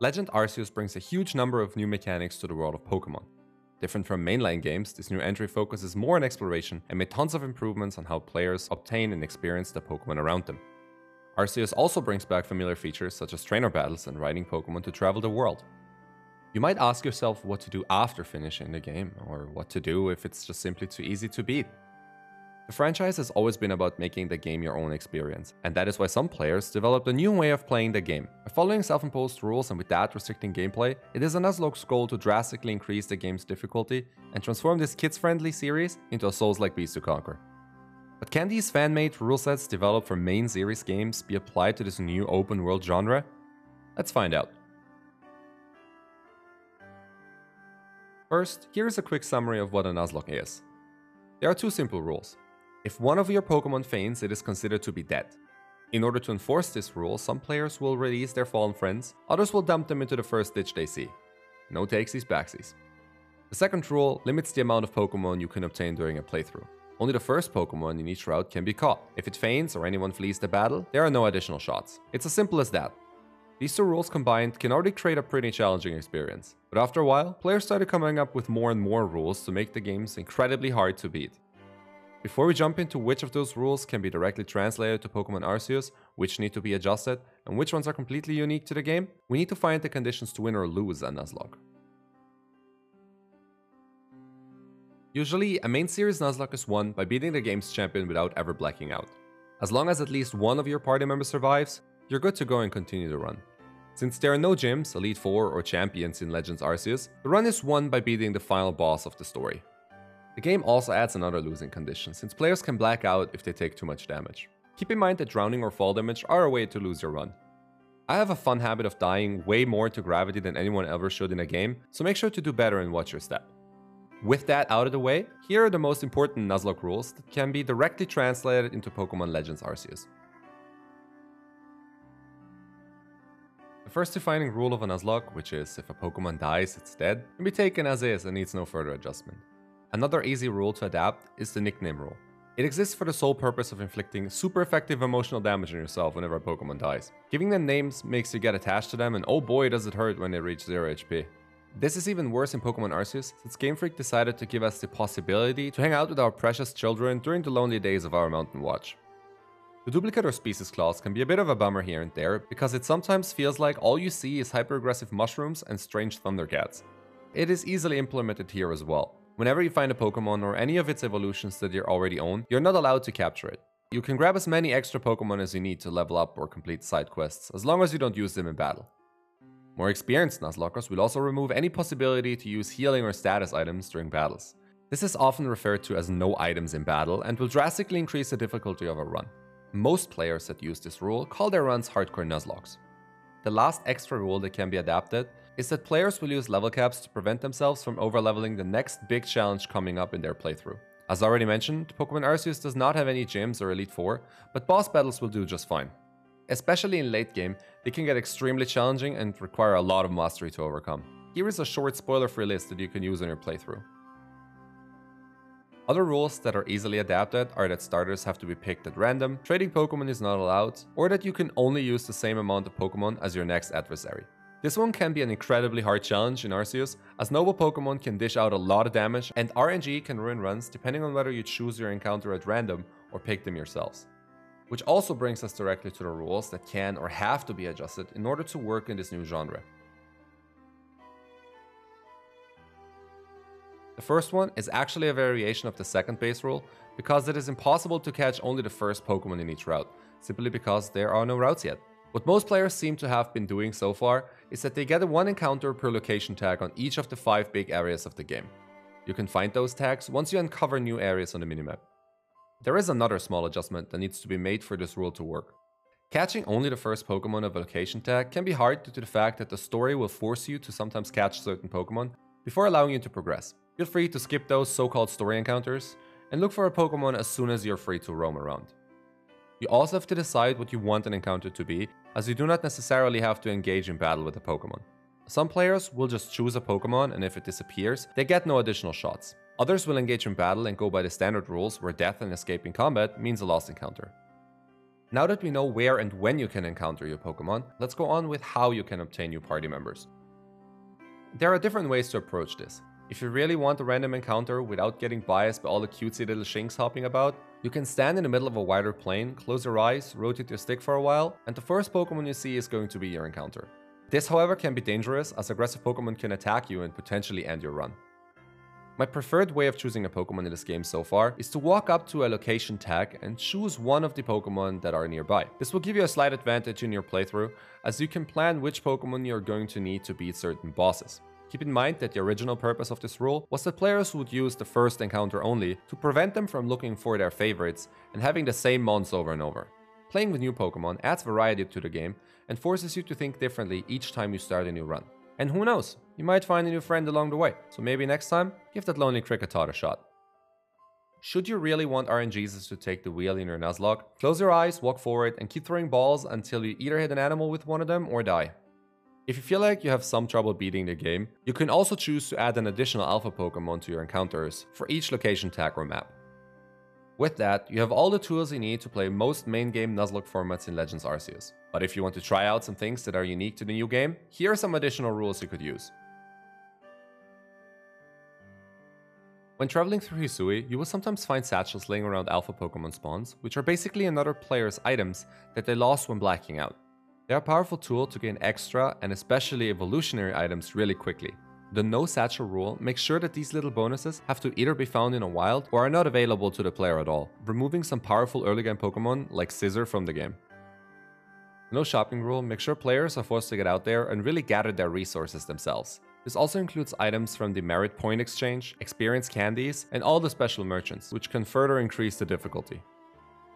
Legend Arceus brings a huge number of new mechanics to the world of Pokemon. Different from mainline games, this new entry focuses more on exploration and made tons of improvements on how players obtain and experience the Pokemon around them. Arceus also brings back familiar features such as trainer battles and riding Pokemon to travel the world. You might ask yourself what to do after finishing the game, or what to do if it's just simply too easy to beat. The franchise has always been about making the game your own experience, and that is why some players developed a new way of playing the game. By following self-imposed rules and with that restricting gameplay, it is a Nuzlocke's goal to drastically increase the game's difficulty and transform this kids-friendly series into a Souls-like beast to conquer. But can these fan-made rule sets developed for main series games be applied to this new open-world genre? Let's find out. First, here is a quick summary of what a Nuzlocke is. There are two simple rules. If one of your Pokemon faints, it is considered to be dead. In order to enforce this rule, some players will release their fallen friends, others will dump them into the first ditch they see. No takesies backsies. The second rule limits the amount of Pokemon you can obtain during a playthrough. Only the first Pokemon in each route can be caught. If it faints or anyone flees the battle, there are no additional shots. It's as simple as that. These two rules combined can already create a pretty challenging experience. But after a while, players started coming up with more and more rules to make the games incredibly hard to beat. Before we jump into which of those rules can be directly translated to Pokemon Arceus, which need to be adjusted, and which ones are completely unique to the game, we need to find the conditions to win or lose a Nuzlocke. Usually, a main series Nuzlocke is won by beating the game's champion without ever blacking out. As long as at least one of your party members survives, you're good to go and continue the run. Since there are no gyms, Elite Four, or champions in Legends Arceus, the run is won by beating the final boss of the story. The game also adds another losing condition, since players can black out if they take too much damage. Keep in mind that drowning or fall damage are a way to lose your run. I have a fun habit of dying way more to gravity than anyone ever should in a game, so make sure to do better and watch your step. With that out of the way, here are the most important Nuzlocke rules that can be directly translated into Pokemon Legends Arceus. The first defining rule of a Nuzlocke, which is if a Pokemon dies, it's dead, can be taken as is and needs no further adjustment. Another easy rule to adapt is the nickname rule. It exists for the sole purpose of inflicting super effective emotional damage on yourself whenever a Pokemon dies. Giving them names makes you get attached to them, and oh boy does it hurt when they reach 0 HP. This is even worse in Pokemon Arceus, since Game Freak decided to give us the possibility to hang out with our precious children during the lonely days of our mountain watch. The duplicate or species clause can be a bit of a bummer here and there, because it sometimes feels like all you see is hyper-aggressive mushrooms and strange thundercats. It is easily implemented here as well. Whenever you find a Pokemon or any of its evolutions that you already own, you're not allowed to capture it. You can grab as many extra Pokemon as you need to level up or complete side quests, as long as you don't use them in battle. More experienced Nuzlockers will also remove any possibility to use healing or status items during battles. This is often referred to as no items in battle and will drastically increase the difficulty of a run. Most players that use this rule call their runs hardcore Nuzlockes. The last extra rule that can be adapted is that players will use level caps to prevent themselves from overleveling the next big challenge coming up in their playthrough. As already mentioned, Pokemon Arceus does not have any gyms or Elite Four, but boss battles will do just fine. Especially in late game, they can get extremely challenging and require a lot of mastery to overcome. Here is a short spoiler-free list that you can use on your playthrough. Other rules that are easily adapted are that starters have to be picked at random, trading Pokemon is not allowed, or that you can only use the same amount of Pokemon as your next adversary. This one can be an incredibly hard challenge in Arceus, as noble Pokemon can dish out a lot of damage and RNG can ruin runs depending on whether you choose your encounter at random or pick them yourselves. Which also brings us directly to the rules that can or have to be adjusted in order to work in this new genre. The first one is actually a variation of the second base rule, because it is impossible to catch only the first Pokemon in each route, simply because there are no routes yet. What most players seem to have been doing so far is that they get a one encounter per location tag on each of the 5 big areas of the game. You can find those tags once you uncover new areas on the minimap. There is another small adjustment that needs to be made for this rule to work. Catching only the first Pokemon of a location tag can be hard due to the fact that the story will force you to sometimes catch certain Pokemon before allowing you to progress. Feel free to skip those so-called story encounters and look for a Pokemon as soon as you're free to roam around. You also have to decide what you want an encounter to be, as you do not necessarily have to engage in battle with a Pokemon. Some players will just choose a Pokemon, and if it disappears, they get no additional shots. Others will engage in battle and go by the standard rules where death and escaping combat means a lost encounter. Now that we know where and when you can encounter your Pokemon, let's go on with how you can obtain new party members. There are different ways to approach this. If you really want a random encounter without getting biased by all the cutesy little shinks hopping about, you can stand in the middle of a wider plane, close your eyes, rotate your stick for a while, and the first Pokemon you see is going to be your encounter. This, however, can be dangerous, as aggressive Pokemon can attack you and potentially end your run. My preferred way of choosing a Pokemon in this game so far is to walk up to a location tag and choose one of the Pokemon that are nearby. This will give you a slight advantage in your playthrough, as you can plan which Pokemon you're going to need to beat certain bosses. Keep in mind that the original purpose of this rule was that players would use the first encounter only to prevent them from looking for their favorites and having the same mons over and over. Playing with new Pokemon adds variety to the game and forces you to think differently each time you start a new run. And who knows, you might find a new friend along the way, so maybe next time, give that lonely Kricketot a shot. Should you really want RNGesus to take the wheel in your Nuzlocke, close your eyes, walk forward, and keep throwing balls until you either hit an animal with one of them or die. If you feel like you have some trouble beating the game, you can also choose to add an additional alpha Pokemon to your encounters for each location tag or map. With that, you have all the tools you need to play most main game Nuzlocke formats in Legends Arceus. But if you want to try out some things that are unique to the new game, here are some additional rules you could use. When traveling through Hisui, you will sometimes find satchels laying around alpha Pokemon spawns, which are basically another player's items that they lost when blacking out. They are a powerful tool to gain extra and especially evolutionary items really quickly. The no satchel rule makes sure that these little bonuses have to either be found in a wild or are not available to the player at all, removing some powerful early game Pokemon like Scizor from the game. The no shopping rule makes sure players are forced to get out there and really gather their resources themselves. This also includes items from the merit point exchange, experience candies, and all the special merchants, which can further increase the difficulty.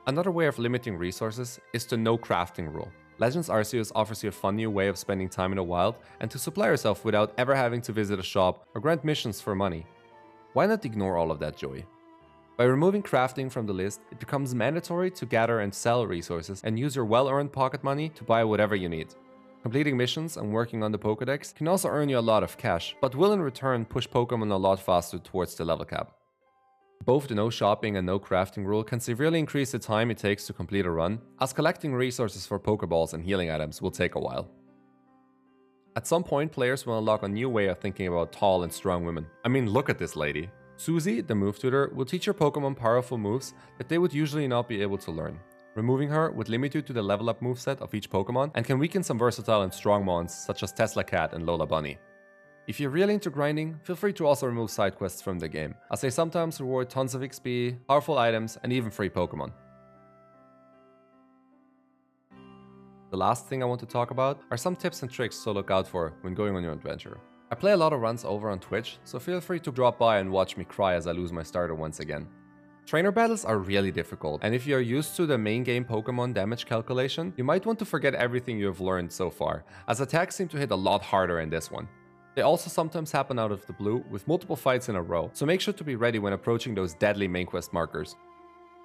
Another way of limiting resources is the no crafting rule. Legends Arceus offers you a fun new way of spending time in the wild and to supply yourself without ever having to visit a shop or grant missions for money. Why not ignore all of that joy? By removing crafting from the list, it becomes mandatory to gather and sell resources and use your well-earned pocket money to buy whatever you need. Completing missions and working on the Pokédex can also earn you a lot of cash, but will in return push Pokémon a lot faster towards the level cap. Both the no shopping and no crafting rule can severely increase the time it takes to complete a run, as collecting resources for Pokeballs and healing items will take a while. At some point, players will unlock a new way of thinking about tall and strong women. I mean, look at this lady. Susie, the move tutor, will teach your Pokemon powerful moves that they would usually not be able to learn. Removing her would limit you to the level up moveset of each Pokemon and can weaken some versatile and strong mons such as Tesla Cat and Lola Bunny. If you're really into grinding, feel free to also remove side quests from the game, as they sometimes reward tons of XP, powerful items, and even free Pokemon. The last thing I want to talk about are some tips and tricks to look out for when going on your adventure. I play a lot of runs over on Twitch, so feel free to drop by and watch me cry as I lose my starter once again. Trainer battles are really difficult, and if you are used to the main game Pokemon damage calculation, you might want to forget everything you have learned so far, as attacks seem to hit a lot harder in this one. They also sometimes happen out of the blue, with multiple fights in a row, so make sure to be ready when approaching those deadly main quest markers.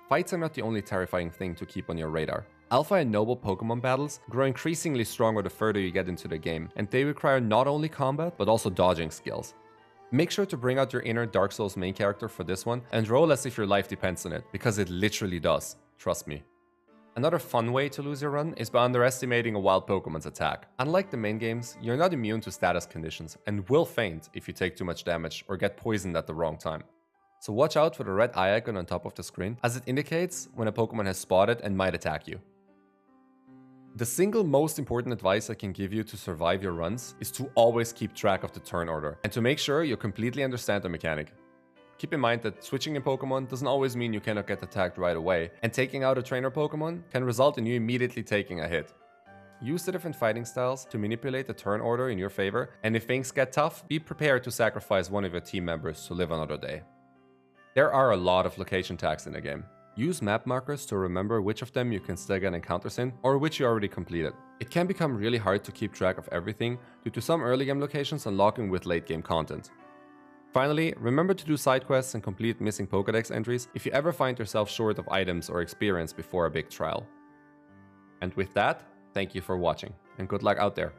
Fights are not the only terrifying thing to keep on your radar. Alpha and Noble Pokemon battles grow increasingly stronger the further you get into the game, and they require not only combat, but also dodging skills. Make sure to bring out your inner Dark Souls main character for this one, and roll as if your life depends on it, because it literally does, trust me. Another fun way to lose your run is by underestimating a wild Pokemon's attack. Unlike the main games, you're not immune to status conditions, and will faint if you take too much damage or get poisoned at the wrong time. So watch out for the red eye icon on top of the screen, as it indicates when a Pokemon has spotted and might attack you. The single most important advice I can give you to survive your runs is to always keep track of the turn order, and to make sure you completely understand the mechanic. Keep in mind that switching in Pokemon doesn't always mean you cannot get attacked right away, and taking out a trainer Pokemon can result in you immediately taking a hit. Use the different fighting styles to manipulate the turn order in your favor, and if things get tough, be prepared to sacrifice one of your team members to live another day. There are a lot of location tags in the game. Use map markers to remember which of them you can still get encounters in, or which you already completed. It can become really hard to keep track of everything due to some early game locations unlocking with late game content. Finally, remember to do side quests and complete missing Pokédex entries if you ever find yourself short of items or experience before a big trial. And with that, thank you for watching, and good luck out there.